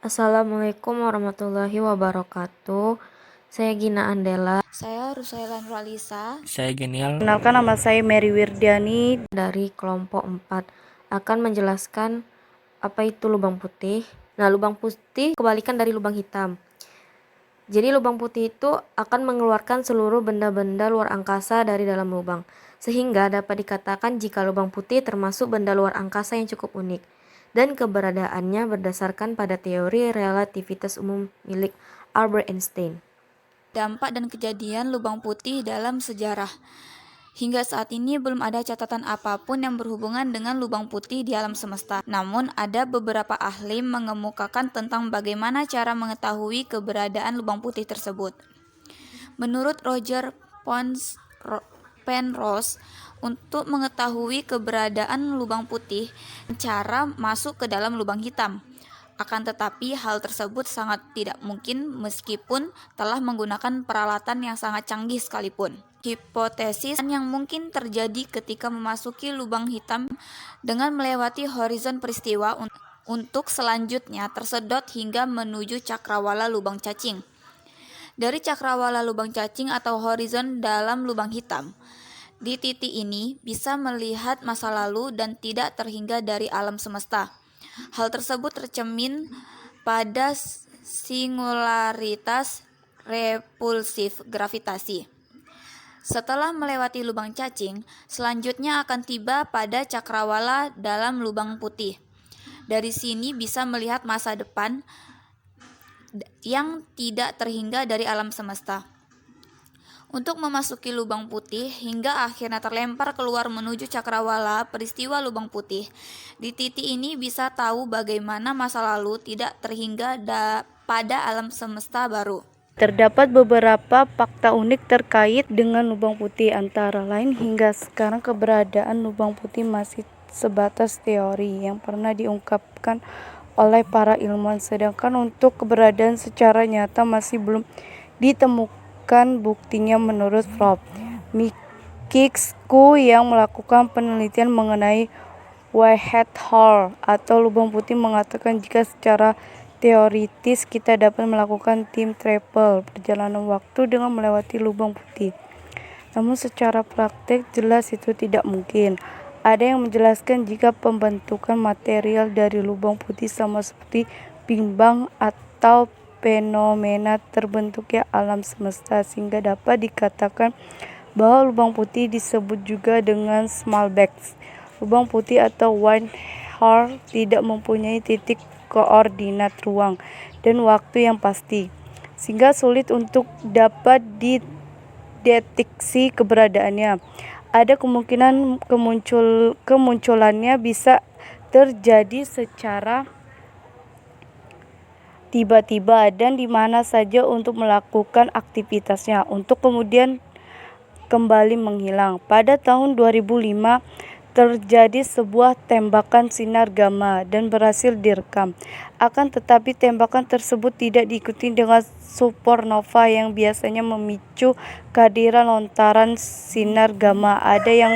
Assalamualaikum warahmatullahi wabarakatuh. Saya Gina Andela Saya Rusaila Nuralisa. Saya Genial. Kenalkan, nama saya Mary Wirdiani dari kelompok 4 akan menjelaskan apa itu lubang putih. Nah, lubang putih kebalikan dari lubang hitam. Jadi lubang putih itu akan mengeluarkan seluruh benda-benda luar angkasa dari dalam lubang, sehingga dapat dikatakan jika lubang putih termasuk benda luar angkasa yang cukup unik, dan keberadaannya berdasarkan pada teori relativitas umum milik Albert Einstein. Dampak dan kejadian lubang putih dalam sejarah. Hingga saat ini belum ada catatan apapun yang berhubungan dengan lubang putih di alam semesta. Namun ada beberapa ahli mengemukakan tentang bagaimana cara mengetahui keberadaan lubang putih tersebut. Menurut Roger Penrose, untuk mengetahui keberadaan lubang putih, cara masuk ke dalam lubang hitam. Akan tetapi hal tersebut sangat tidak mungkin meskipun telah menggunakan peralatan yang sangat canggih sekalipun. Hipotesis yang mungkin terjadi ketika memasuki lubang hitam dengan melewati horizon peristiwa untuk selanjutnya tersedot hingga menuju cakrawala lubang cacing. Dari cakrawala lubang cacing atau horizon dalam lubang hitam, di titik ini bisa melihat masa lalu dan tidak terhingga dari alam semesta. Hal tersebut tercermin pada singularitas repulsif gravitasi. Setelah melewati lubang cacing, selanjutnya akan tiba pada cakrawala dalam lubang putih. Dari sini bisa melihat masa depan yang tidak terhingga dari alam semesta. Untuk memasuki lubang putih hingga akhirnya terlempar keluar menuju cakrawala peristiwa lubang putih. Di titik ini bisa tahu bagaimana masa lalu tidak terhingga pada alam semesta baru. Terdapat beberapa fakta unik terkait dengan lubang putih, antara lain hingga sekarang keberadaan lubang putih masih sebatas teori yang pernah diungkapkan oleh para ilmuwan, sedangkan untuk keberadaan secara nyata masih belum ditemukan buktinya. Menurut Prof. Mikixku yang melakukan penelitian mengenai white hole atau lubang putih mengatakan jika secara teoritis kita dapat melakukan time travel, perjalanan waktu dengan melewati lubang putih. Namun secara praktek jelas itu tidak mungkin. Ada yang menjelaskan jika pembentukan material dari lubang putih sama seperti Big Bang atau fenomena terbentuknya alam semesta, sehingga dapat dikatakan bahwa lubang putih disebut juga dengan small bags. Lubang putih atau white hole tidak mempunyai titik koordinat ruang dan waktu yang pasti, sehingga sulit untuk dapat dideteksi keberadaannya. Ada kemungkinan kemunculannya bisa terjadi secara tiba-tiba dan di mana saja untuk melakukan aktivitasnya, untuk kemudian kembali menghilang. Pada tahun 2005 terjadi sebuah tembakan sinar gamma dan berhasil direkam. Akan tetapi tembakan tersebut tidak diikuti dengan supernova yang biasanya memicu kehadiran lontaran sinar gamma. Ada yang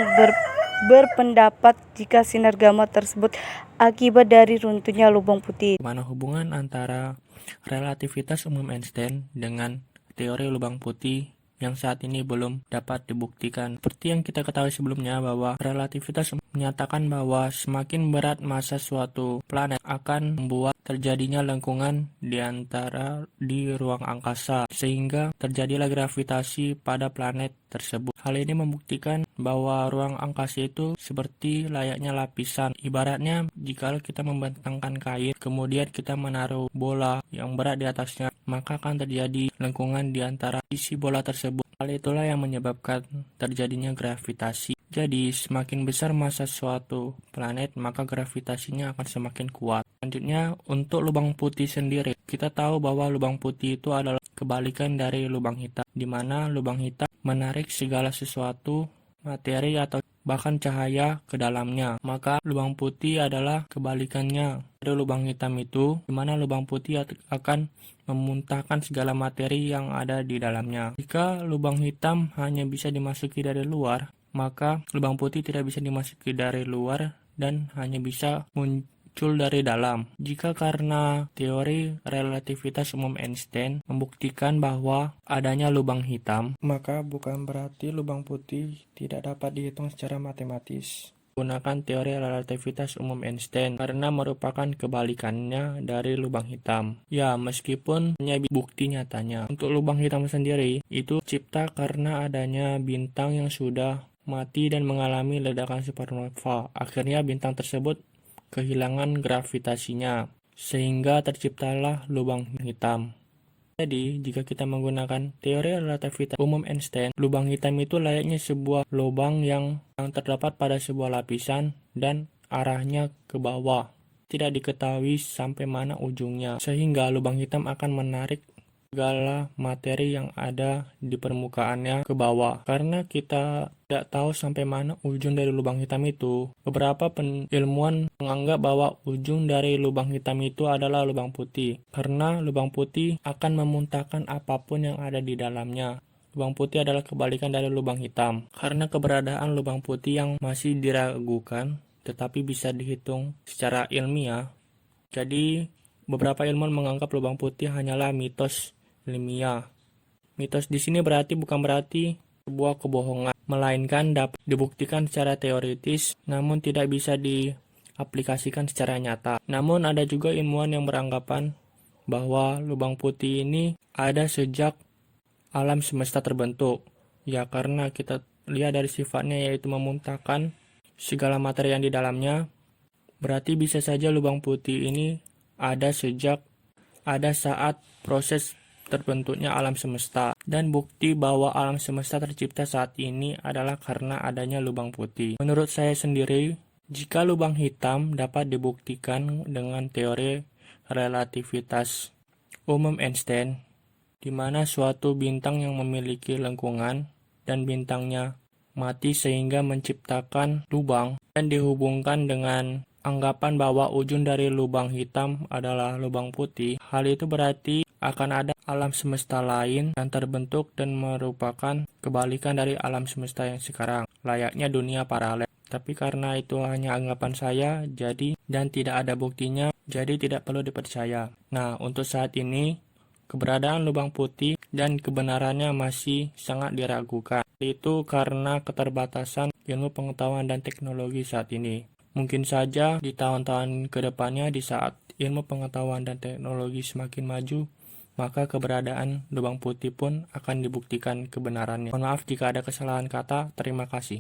berpendapat jika sinar gamma tersebut akibat dari runtuhnya lubang putih. Mana hubungan antara relativitas umum Einstein dengan teori lubang putih yang saat ini belum dapat dibuktikan? Seperti yang kita ketahui sebelumnya, bahwa relativitas menyatakan bahwa semakin berat massa suatu planet akan membuat terjadinya lengkungan di ruang angkasa, sehingga terjadilah gravitasi pada planet tersebut. Hal ini membuktikan bahwa ruang angkasa itu seperti layaknya lapisan. Ibaratnya jika kita membentangkan kain, kemudian kita menaruh bola yang berat di atasnya, maka akan terjadi lengkungan di antara isi bola tersebut. Hal itulah yang menyebabkan terjadinya gravitasi. Jadi, semakin besar massa suatu planet, maka gravitasinya akan semakin kuat. Selanjutnya, untuk lubang putih sendiri, kita tahu bahwa lubang putih itu adalah kebalikan dari lubang hitam, di mana lubang hitam menarik segala sesuatu, materi atau bahkan cahaya ke dalamnya. Maka lubang putih adalah kebalikannya dari lubang hitam itu, di mana lubang putih akan memuntahkan segala materi yang ada di dalamnya. Jika lubang hitam hanya bisa dimasuki dari luar, maka lubang putih tidak bisa dimasuki dari luar dan hanya bisa muncul dari dalam. Jika karena teori relativitas umum Einstein membuktikan bahwa adanya lubang hitam, maka bukan berarti lubang putih tidak dapat dihitung secara matematis gunakan teori relativitas umum Einstein karena merupakan kebalikannya dari lubang hitam. Ya, meskipun hanya bukti nyatanya. Untuk lubang hitam sendiri, itu cipta karena adanya bintang yang sudah mati dan mengalami ledakan supernova. Akhirnya bintang tersebut kehilangan gravitasinya, sehingga terciptalah lubang hitam. Jadi, jika kita menggunakan teori relativitas umum Einstein, lubang hitam itu layaknya sebuah lubang yang terdapat pada sebuah lapisan dan arahnya ke bawah. Tidak diketahui sampai mana ujungnya, sehingga lubang hitam akan menarik segala materi yang ada di permukaannya ke bawah. Karena kita tidak tahu sampai mana ujung dari lubang hitam itu, beberapa ilmuwan menganggap bahwa ujung dari lubang hitam itu adalah lubang putih. Karena lubang putih akan memuntahkan apapun yang ada di dalamnya. Lubang putih adalah kebalikan dari lubang hitam. Karena keberadaan lubang putih yang masih diragukan, tetapi bisa dihitung secara ilmiah, jadi beberapa ilmuwan menganggap lubang putih hanyalah mitos ilmiah. Mitos di sini bukan berarti sebuah kebohongan, melainkan dapat dibuktikan secara teoritis, namun tidak bisa diaplikasikan secara nyata. Namun ada juga ilmuwan yang beranggapan bahwa lubang putih ini ada sejak alam semesta terbentuk. Ya, karena kita lihat dari sifatnya yaitu memuntahkan segala materi yang di dalamnya, berarti bisa saja lubang putih ini ada saat proses terbentuknya alam semesta. Dan bukti bahwa alam semesta tercipta saat ini adalah karena adanya lubang putih. Menurut saya sendiri, jika lubang hitam dapat dibuktikan dengan teori relativitas umum Einstein, di mana suatu bintang yang memiliki lengkungan dan bintangnya mati sehingga menciptakan lubang, dan dihubungkan dengan anggapan bahwa ujung dari lubang hitam adalah lubang putih, hal itu berarti akan ada alam semesta lain yang terbentuk dan merupakan kebalikan dari alam semesta yang sekarang, layaknya dunia paralel. Tapi karena itu hanya anggapan saya, dan tidak ada buktinya, jadi tidak perlu dipercaya. Nah, untuk saat ini, keberadaan lubang putih dan kebenarannya masih sangat diragukan. Itu karena keterbatasan ilmu pengetahuan dan teknologi saat ini. Mungkin saja di tahun-tahun ke depannya, di saat ilmu pengetahuan dan teknologi semakin maju, maka keberadaan lubang putih pun akan dibuktikan kebenarannya. Mohon maaf jika ada kesalahan kata, terima kasih.